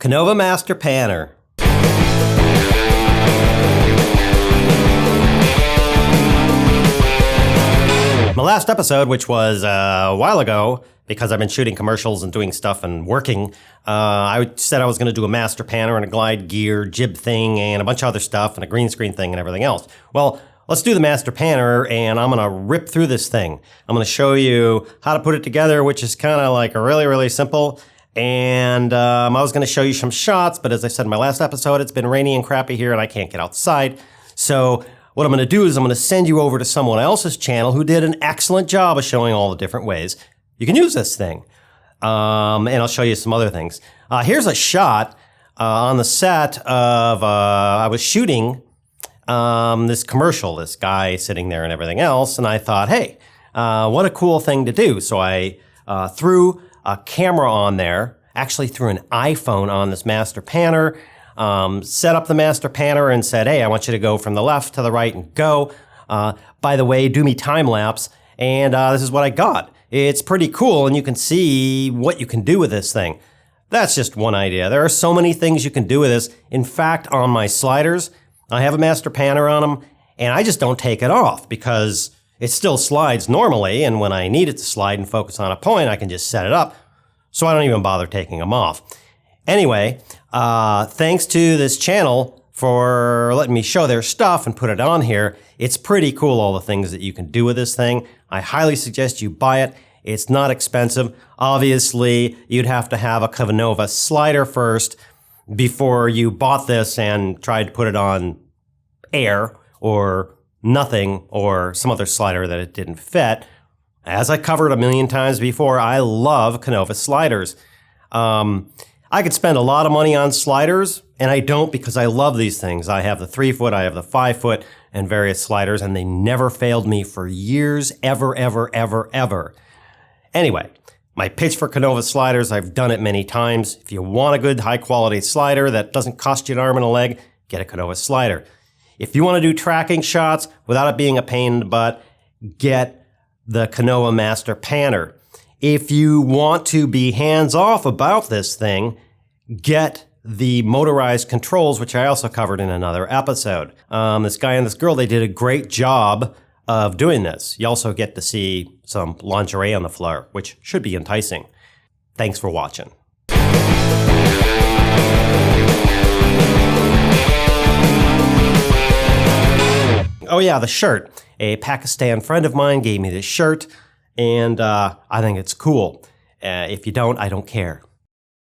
Konova Master Panner. My last episode, which was a while ago, because I've been shooting commercials and doing stuff and working, I said I was going to do a master panner and a glide gear jib thing and a bunch of other stuff and a green screen thing and everything else. Well, let's do the master panner, and I'm going to rip through this thing. I'm going to show you how to put it together, which is kind of like really, really simple. And I was going to show you some shots, but as I said in my last episode, it's been rainy and crappy here and I can't get outside. So what I'm going to do is I'm going to send you over to someone else's channel who did an excellent job of showing all the different ways you can use this thing. And I'll show you some other things. Here's a shot on the set of, I was shooting this commercial, this guy sitting there and everything else. And I thought, hey, what a cool thing to do. So I threw a camera on there, actually threw an iPhone on this master panner, set up the master panner and said, hey, I want you to go from the left to the right and go. By the way, do me time lapse. And this is what I got. It's pretty cool, and you can see what you can do with this thing. That's just one idea. There are so many things you can do with this. In fact, on my sliders, I have a master panner on them, and I just don't take it off because it still slides normally, and when I need it to slide and focus on a point, I can just set it up, so I don't even bother taking them off. Anyway, thanks to this channel for letting me show their stuff and put it on here. It's pretty cool, all the things that you can do with this thing. I highly suggest you buy it. It's not expensive. Obviously, you'd have to have a Konova Slider first before you bought this and tried to put it on air or nothing or some other slider that it didn't fit. As I covered a million times before, I love Konova sliders. I could spend a lot of money on sliders, and I don't because I love these things. I have the 3-foot, I have the 5-foot, and various sliders, and they never failed me for years, ever, ever, ever, ever. Anyway, my pitch for Konova sliders, I've done it many times. If you want a good, high-quality slider that doesn't cost you an arm and a leg, get a Konova slider. If you want to do tracking shots without it being a pain in the butt, get the Konova Master Panner. If you want to be hands-off about this thing, get the motorized controls, which I also covered in another episode. This guy and this girl, they did a great job of doing this. You also get to see some lingerie on the floor, which should be enticing. Thanks for watching. Oh yeah, the shirt. A Pakistan friend of mine gave me this shirt, and I think it's cool. If you don't, I don't care.